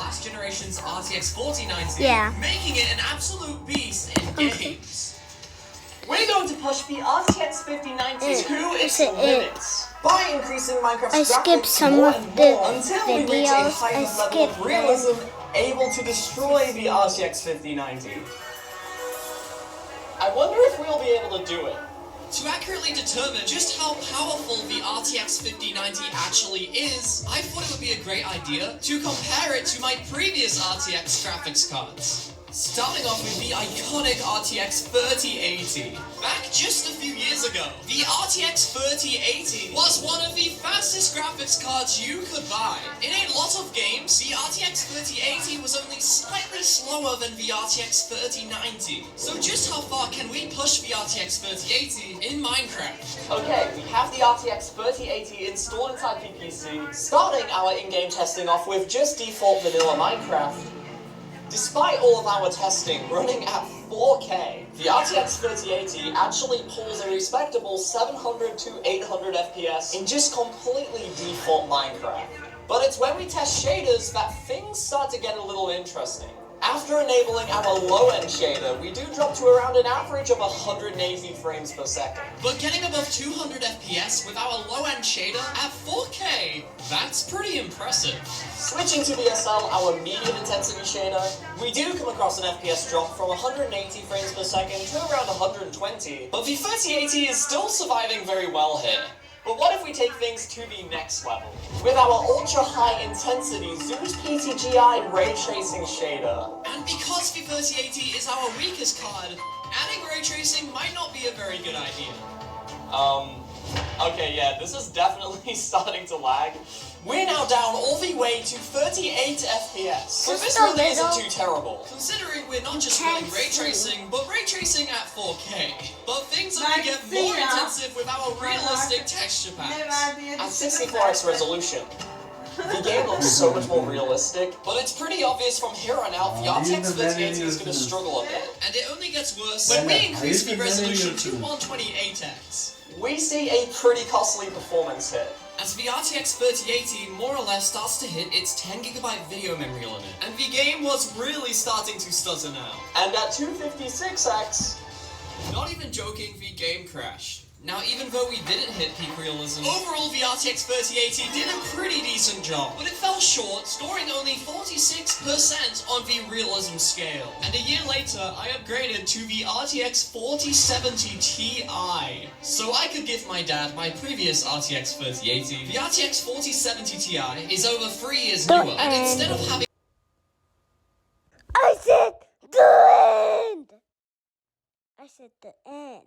last generation's RTX 4090, making it an absolute beast in games. We're going to push the RTX 5090 to its limits by increasing Minecraft's graphics more and more until we reach a higher level of realism able to destroy the RTX 5090. I wonder if we'll be able to do it. To accurately determine just how powerful the RTX 5090 actually is, I thought it would be a great idea to compare it to my previous RTX graphics cards. Starting off with the iconic RTX 3080. Back just a few years ago, the RTX 3080 was one of the fastest graphics cards you could buy. In a lot of games, the RTX 3080 was only slightly slower than the RTX 3090. So just how far can we push the RTX 3080 in Minecraft? Okay, we have the RTX 3080 installed inside the PC, starting our in-game testing off with just default vanilla Minecraft. Despite all of our testing running at 4K, the RTX 3080 actually pulls a respectable 700 to 800 FPS in just completely default Minecraft. But it's when we test shaders that things start to get a little interesting. After enabling our low-end shader, we do drop to around an average of 180 frames per second. But getting above 200 FPS with our low-end shader at 4K, that's pretty impressive. Switching to VSL, our medium intensity shader, we do come across an FPS drop from 180 frames per second to around 120, but the 3080 is still surviving very well here. But what if we take things to the next level? With our ultra-high intensity Zeus PTGI ray tracing shader. And because the 3080 is our weakest card, adding ray tracing might not be a very good idea. Okay, yeah, this is definitely starting to lag. We're now down all the way to 38 FPS. So this really isn't too terrible. Considering we're not just running ray tracing, but ray tracing at 4K. But things only get more intensive with our realistic texture packs. At 64x resolution, the game looks so much more realistic, but it's pretty obvious from here on out the RTX 3080 is going to struggle a bit. And it only gets worse when we increase the resolution to 128x. We see a pretty costly performance hit. As the RTX 3080 more or less starts to hit its 10GB video memory limit, and the game was really starting to stutter now. And at 256x, not even joking, the game crashed. Now, even though we didn't hit peak realism, overall the RTX 3080 did a pretty decent job, but it fell short, scoring only 46% on the realism scale. And a year later, I upgraded to the RTX 4070 Ti, so I could give my dad my previous RTX 3080. The RTX 4070 Ti is over 3 years newer, and instead of having... I said the end! I said the end.